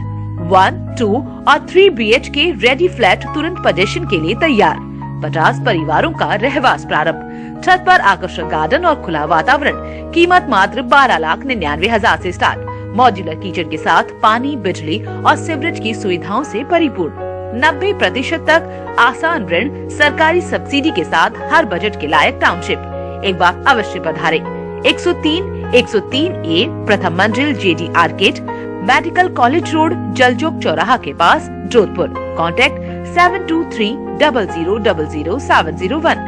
1, 2 और 3 BHK रेडी फ्लैट तुरंत पोजीशन के लिए तैयार। 50 परिवारों का रहवास प्रारंभ। छत पर आकर्षक गार्डन और खुला वातावरण। कीमत मात्र 12,99,000 से स्टार्ट। मॉड्यूलर किचन के साथ पानी, बिजली और सीवरेज की सुविधाओं से परिपूर्ण। 90% तक आसान ऋण, सरकारी सब्सिडी के साथ हर बजट के लायक टाउनशिप। एक बार अवश्य पधारे। 103 103A प्रथम मंजिल JD arcade, medical college road, Jaljog चौराहा के पास, जोधपुर। कॉन्टैक्ट 7230000701,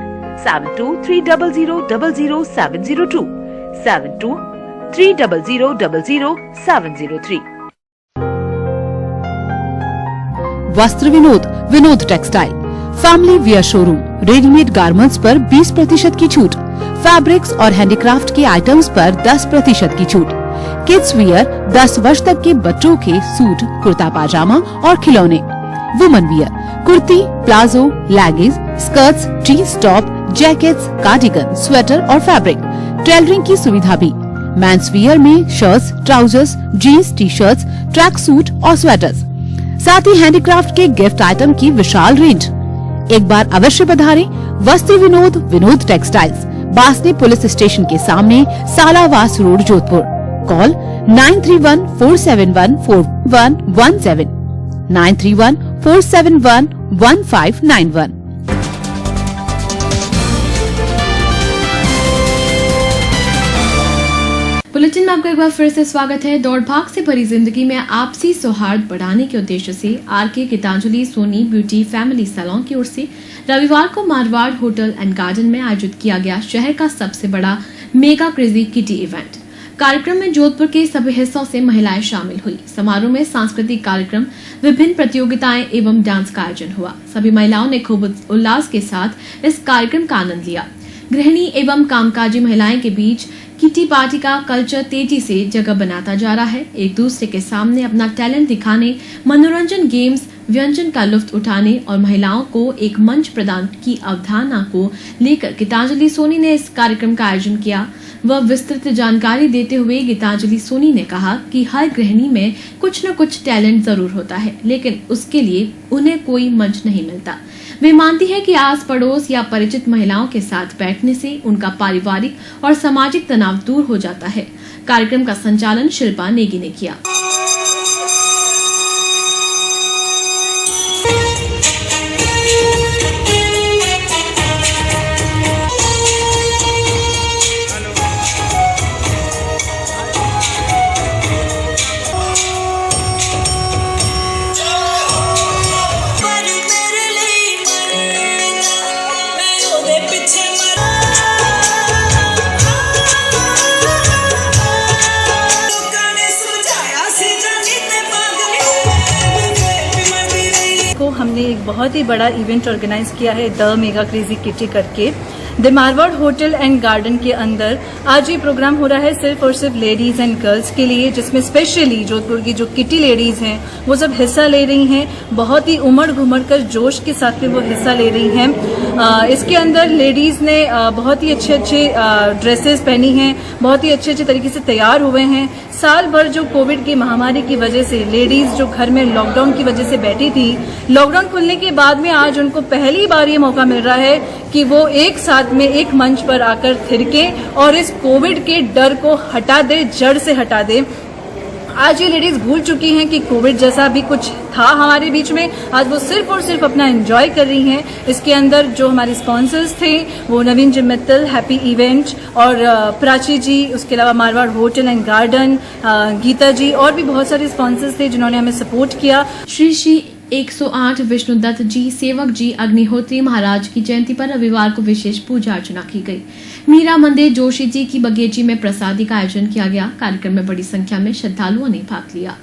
7230000702, 7230000703। वस्त्र Vinod textile, family wear showroom, readymade garments पर 20% की छूट, फैब्रिक्स और हैंडीक्राफ्ट के आइटम्स पर 10% की छूट, किड्स वियर 10 वर्ष तक के बच्चों के सूट, कुर्ता पाजामा और खिलौने, women wear, kurti, palazzo, leggings, skirts, jeans top, jackets, cardigan, sweater और फैब्रिक, टेलरिंग की सुविधा भी। मेंस वियर में shirts, trousers, jeans, T shirts, track suit और स्वेटर्स, साथ ही हैंडीक्राफ्ट के गिफ्ट आइटम की विशाल रेंज। एक बार अवश्य पधारें Vastra Vinod textiles, Basni police station के सामने, Salawas road, Jodhpur. Call 9314714117, 9314711591। Bulletin में आपका एक बार फिर से स्वागत है। दौड़ भाग से भरी जिंदगी में आपसी सौहार्द बढ़ाने के उद्देश्य से RK Gitanjali Soni beauty family salon की ओर से रविवार को मारवाड़ होटल एंड गार्डन में आयोजित किया गया शहर का सबसे बड़ा मेगा क्रेजी किटी इवेंट। कार्यक्रम में जोधपुर के सभी हिस्सों से महिलाएं शामिल हुई। समारोह में सांस्कृतिक कार्यक्रम, विभिन्न प्रतियोगिताएं एवं डांस का आयोजन हुआ। सभी महिलाओं ने खूब उल्लास के साथ इस कार्यक्रम का आनंद लिया। गृहिणी एवं कामकाजी महिलाएं के बीच किटी पार्टी का कल्चर तेजी से जगह बनाता जा रहा है। एक दूसरे के सामने अपना टैलेंट दिखाने, मनोरंजन, गेम्स, व्यंजन का लुत्फ उठाने और महिलाओं को एक मंच प्रदान की अवधारणा को लेकर गीतांजलि सोनी ने इस कार्यक्रम का आयोजन किया। वह विस्तृत जानकारी देते हुए गीतांजलि सोनी ने कहा कि हर गृहिणी में कुछ न कुछ टैलेंट जरूर होता है, लेकिन उसके लिए उन्हें कोई मंच नहीं मिलता। वे मानती है कि आस पड़ोस या परिचित महिलाओं के साथ बैठने से उनका पारिवारिक और सामाजिक तनाव दूर हो जाता है। कार्यक्रम का संचालन शिल्पा नेगी ने किया। हमने एक बहुत ही बड़ा इवेंट ऑर्गेनाइज किया है द मेगा क्रेजी किटी करके the Marwar hotel and garden के अंदर। आज ये प्रोग्राम हो रहा है सिर्फ और सिर्फ लेडीज एंड गर्ल्स के लिए, जिसमें स्पेशली जोधपुर की जो किटी लेडीज हैं वो सब हिस्सा ले रही हैं। बहुत ही उमड़ घुमड़ कर जोश के साथ में वो हिस्सा ले रही हैं। इसके अंदर लेडीज ने बहुत ही अच्छे अच्छे ड्रेसेस पहनी हैं, बहुत ही अच्छे अच्छे तरीके से तैयार हुए हैं। साल भर जो कोविड की महामारी की वजह से लेडीज जो घर में लॉकडाउन की वजह से बैठी थी, लॉकडाउन खुलने के बाद में आज उनको पहली बार ये मौका मिल रहा है कि वो एक साथ में एक मंच पर आकर थिरके और इस कोविड के डर को हटा दे, जड़ से हटा दे। आज ये लेडीज भूल चुकी हैं कि कोविड जैसा भी कुछ था हमारे बीच में। आज वो सिर्फ और सिर्फ अपना एंजॉय कर रही हैं। इसके अंदर जो हमारे स्पॉन्सर्स थे वो नवीन जी मित्तल, हैप्पी इवेंट और प्राची जी, उसके अलावा Marwar hotel and garden, Geeta ji और भी बहुत सारे स्पॉन्सर्स थे जिन्होंने हमें सपोर्ट किया। श्री 108 विष्णुदत्त जी, सेवक जी, अग्निहोत्री महाराज की जयंती पर रविवार को विशेष पूजा अर्चना की गई। मीरा मंदिर जोशी जी की बगीची में प्रसादी का आयोजन किया गया। कार्यक्रम में बड़ी संख्या में श्रद्धालुओं ने भाग लिया।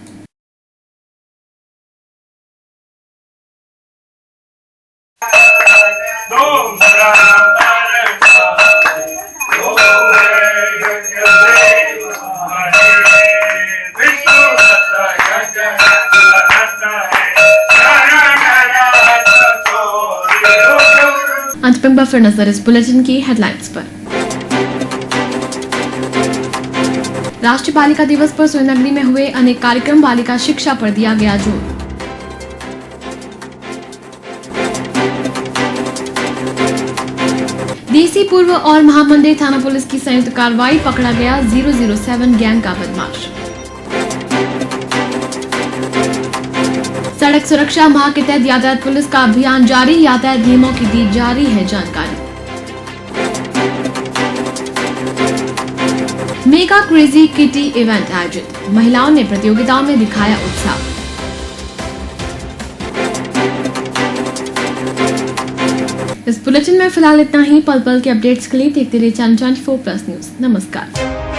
अंत में फिर नजर इस बुलेटिन की हेडलाइंस पर। राष्ट्रीय बालिका दिवस पर सोननगरी में हुए अनेक कार्यक्रम, बालिका शिक्षा पर दिया गया जोर। देसी पूर्व और महामंदिर थाना पुलिस की संयुक्त कार्रवाई, पकड़ा गया 007 गैंग का बदमाश। सड़क सुरक्षा माह के तहत यातायात पुलिस का अभियान जारी, यातायात नियमों की दी जा रही है जानकारी। मेगा क्रेजी किटी इवेंट आयोजित, महिलाओं ने प्रतियोगिताओं में दिखाया उत्साह। इस बुलेटिन में फिलहाल इतना ही। पल पल के अपडेट्स के लिए देखते रहिए चैनल 24+ न्यूज। नमस्कार।